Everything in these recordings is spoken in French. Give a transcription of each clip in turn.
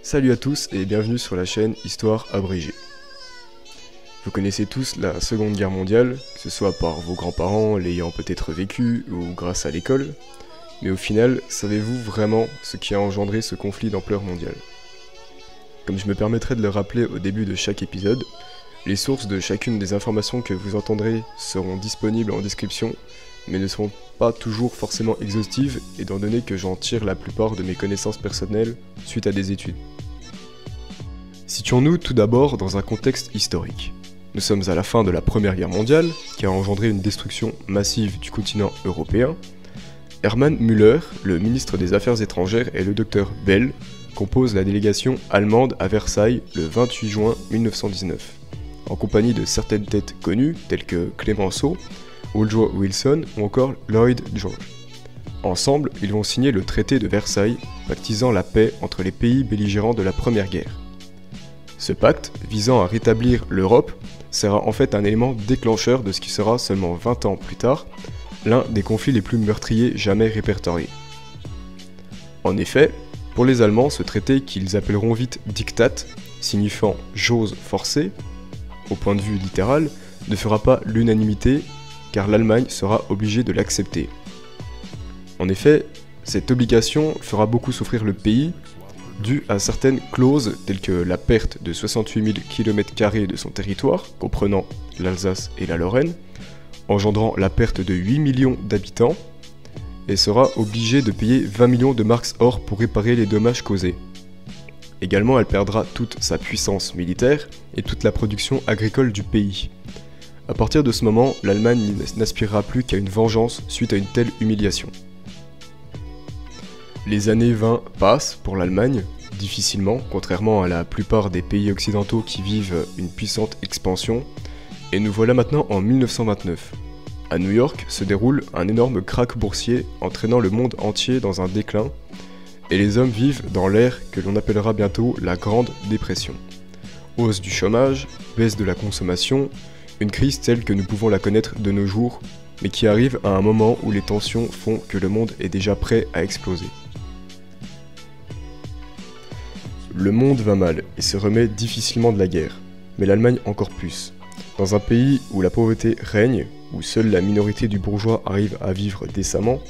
Salut à tous et bienvenue sur la chaîne Histoire abrégée. Vous connaissez tous la Seconde Guerre mondiale, que ce soit par vos grands-parents l'ayant peut-être vécu ou grâce à l'école, mais au final, savez-vous vraiment ce qui a engendré ce conflit d'ampleur mondiale? Comme je me permettrai de le rappeler au début de chaque épisode, les sources de chacune des informations que vous entendrez seront disponibles en description, mais ne seront pas toujours forcément exhaustives, étant donné que j'en tire la plupart de mes connaissances personnelles suite à des études. Situons-nous tout d'abord dans un contexte historique. Nous sommes à la fin de la Première Guerre mondiale, qui a engendré une destruction massive du continent européen. Hermann Müller, le ministre des Affaires étrangères, et le docteur Bell composent la délégation allemande à Versailles le 28 juin 1919, en compagnie de certaines têtes connues telles que Clemenceau, Woodrow Wilson ou encore Lloyd George. Ensemble, ils vont signer le traité de Versailles, pactisant la paix entre les pays belligérants de la Première Guerre. Ce pacte, visant à rétablir l'Europe, sera en fait un élément déclencheur de ce qui sera seulement 20 ans plus tard, l'un des conflits les plus meurtriers jamais répertoriés. En effet, pour les Allemands, ce traité qu'ils appelleront vite Diktat, signifiant chose forcée, au point de vue littéral, ne fera pas l'unanimité, car l'Allemagne sera obligée de l'accepter. En effet, cette obligation fera beaucoup souffrir le pays, due à certaines clauses telles que la perte de 68 000 km² de son territoire, comprenant l'Alsace et la Lorraine, engendrant la perte de 8 millions d'habitants, et sera obligée de payer 20 millions de marks or pour réparer les dommages causés. Également, elle perdra toute sa puissance militaire et toute la production agricole du pays. À partir de ce moment, l'Allemagne n'aspirera plus qu'à une vengeance suite à une telle humiliation. Les années 20 passent pour l'Allemagne, difficilement, contrairement à la plupart des pays occidentaux qui vivent une puissante expansion, et nous voilà maintenant en 1929. À New York se déroule un énorme krach boursier entraînant le monde entier dans un déclin, et les hommes vivent dans l'ère que l'on appellera bientôt la Grande Dépression. Hausse du chômage, baisse de la consommation, une crise telle que nous pouvons la connaître de nos jours, mais qui arrive à un moment où les tensions font que le monde est déjà prêt à exploser. Le monde va mal et se remet difficilement de la guerre, mais l'Allemagne encore plus. Dans un pays où la pauvreté règne, où seule la minorité du bourgeois arrive à vivre décemment,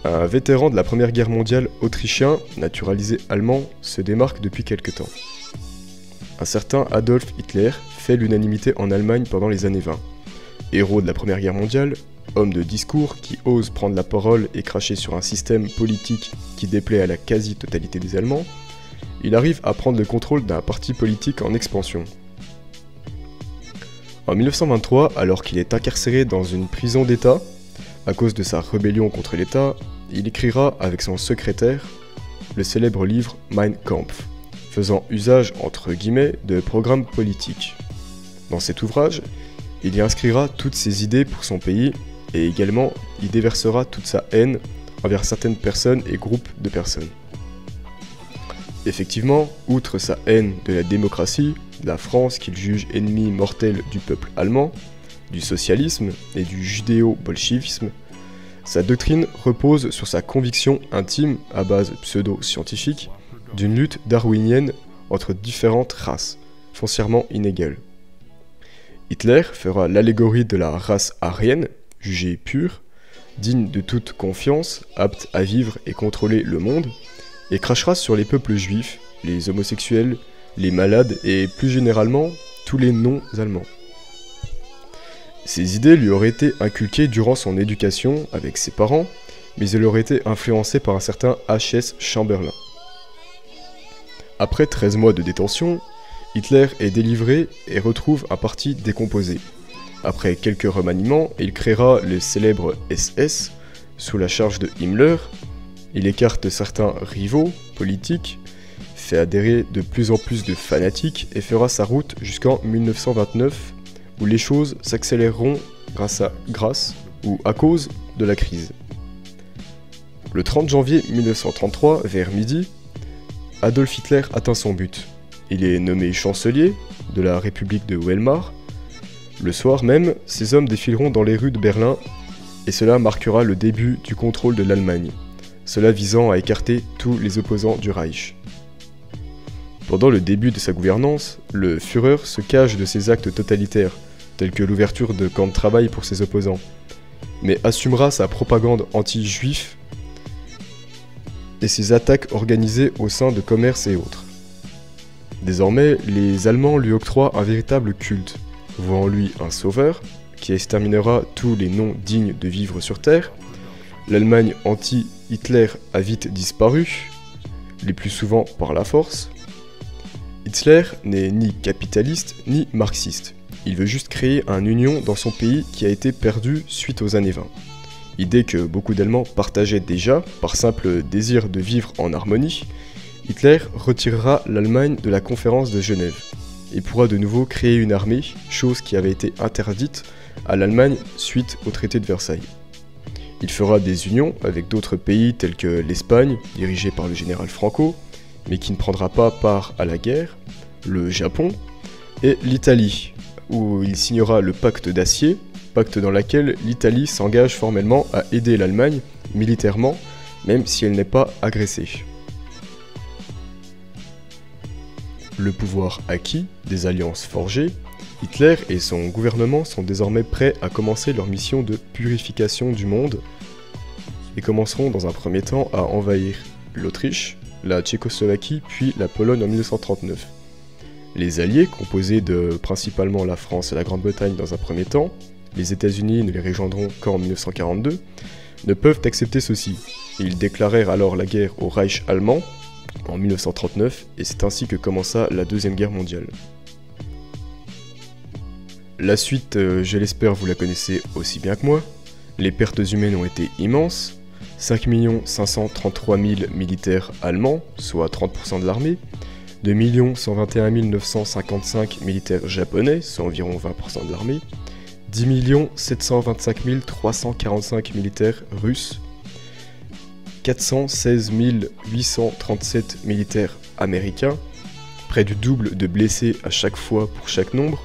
un vétéran de la Première Guerre mondiale autrichien, naturalisé allemand, se démarque depuis quelque temps. Un certain Adolf Hitler fait l'unanimité en Allemagne pendant les années 20. Héros de la Première Guerre mondiale, homme de discours qui ose prendre la parole et cracher sur un système politique qui déplaît à la quasi-totalité des Allemands, il arrive à prendre le contrôle d'un parti politique en expansion. En 1923, alors qu'il est incarcéré dans une prison d'État, à cause de sa rébellion contre l'État, il écrira avec son secrétaire le célèbre livre Mein Kampf, faisant usage entre guillemets de programme politique. Dans cet ouvrage, il y inscrira toutes ses idées pour son pays et également y déversera toute sa haine envers certaines personnes et groupes de personnes. Effectivement, outre sa haine de la démocratie, de la France qu'il juge ennemi mortel du peuple allemand, du socialisme et du judéo-bolchevisme, sa doctrine repose sur sa conviction intime, à base pseudo-scientifique, d'une lutte darwinienne entre différentes races, foncièrement inégales. Hitler fera l'allégorie de la race aryenne, jugée pure, digne de toute confiance, apte à vivre et contrôler le monde, et crachera sur les peuples juifs, les homosexuels, les malades et plus généralement tous les non-allemands. Ces idées lui auraient été inculquées durant son éducation avec ses parents, mais elle aurait été influencée par un certain H.S. Chamberlain. Après 13 mois de détention, Hitler est délivré et retrouve un parti décomposé. Après quelques remaniements, il créera le célèbre SS sous la charge de Himmler. Il écarte certains rivaux politiques, fait adhérer de plus en plus de fanatiques et fera sa route jusqu'en 1929 où les choses s'accéléreront grâce ou à cause de la crise. Le 30 janvier 1933, vers midi, Adolf Hitler atteint son but. Il est nommé chancelier de la République de Weimar. Le soir même, ses hommes défileront dans les rues de Berlin et cela marquera le début du contrôle de l'Allemagne, cela visant à écarter tous les opposants du Reich. Pendant le début de sa gouvernance, le Führer se cache de ses actes totalitaires, tels que l'ouverture de camps de travail pour ses opposants, mais assumera sa propagande anti-juif et ses attaques organisées au sein de commerces et autres. Désormais, les Allemands lui octroient un véritable culte, voient en lui un sauveur, qui exterminera tous les non dignes de vivre sur Terre. L'Allemagne anti-Hitler a vite disparu, les plus souvent par la force. Hitler n'est ni capitaliste ni marxiste. Il veut juste créer une union dans son pays qui a été perdue suite aux années 20. Idée que beaucoup d'Allemands partageaient déjà par simple désir de vivre en harmonie. Hitler retirera l'Allemagne de la conférence de Genève et pourra de nouveau créer une armée, chose qui avait été interdite à l'Allemagne suite au traité de Versailles. Il fera des unions avec d'autres pays tels que l'Espagne, dirigée par le général Franco, mais qui ne prendra pas part à la guerre, le Japon et l'Italie, où il signera le pacte d'acier, pacte dans lequel l'Italie s'engage formellement à aider l'Allemagne militairement, même si elle n'est pas agressée. Le pouvoir acquis, des alliances forgées, Hitler et son gouvernement sont désormais prêts à commencer leur mission de purification du monde et commenceront dans un premier temps à envahir l'Autriche, la Tchécoslovaquie puis la Pologne en 1939. Les Alliés, composés de principalement la France et la Grande-Bretagne dans un premier temps, les États-Unis ne les rejoindront qu'en 1942, ne peuvent accepter ceci. Ils déclarèrent alors la guerre au Reich allemand en 1939 et c'est ainsi que commença la Deuxième Guerre mondiale. La suite, je l'espère, vous la connaissez aussi bien que moi. Les pertes humaines ont été immenses. 5 533 000 militaires allemands, soit 30% de l'armée. 2 121 955 militaires japonais, soit environ 20% de l'armée. 10 725 345 militaires russes. 416 837 militaires américains. Près du double de blessés à chaque fois pour chaque nombre.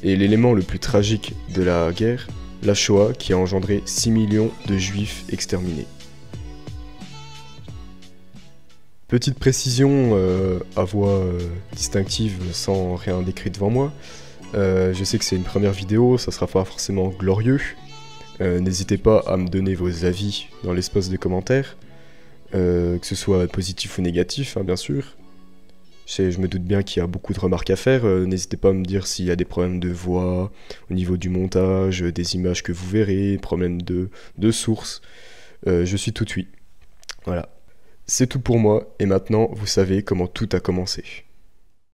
Et l'élément le plus tragique de la guerre, la Shoah, qui a engendré 6 millions de juifs exterminés. Petite précision à voix distinctive sans rien d'écrit devant moi. Je sais que c'est une première vidéo, ça sera pas forcément glorieux. N'hésitez pas à me donner vos avis dans l'espace de commentaires, que ce soit positif ou négatif, hein, bien sûr. Je me doute bien qu'il y a beaucoup de remarques à faire, n'hésitez pas à me dire s'il y a des problèmes de voix, au niveau du montage, des images que vous verrez, problèmes de source, je suis tout oui. Voilà. C'est tout pour moi, et maintenant vous savez comment tout a commencé.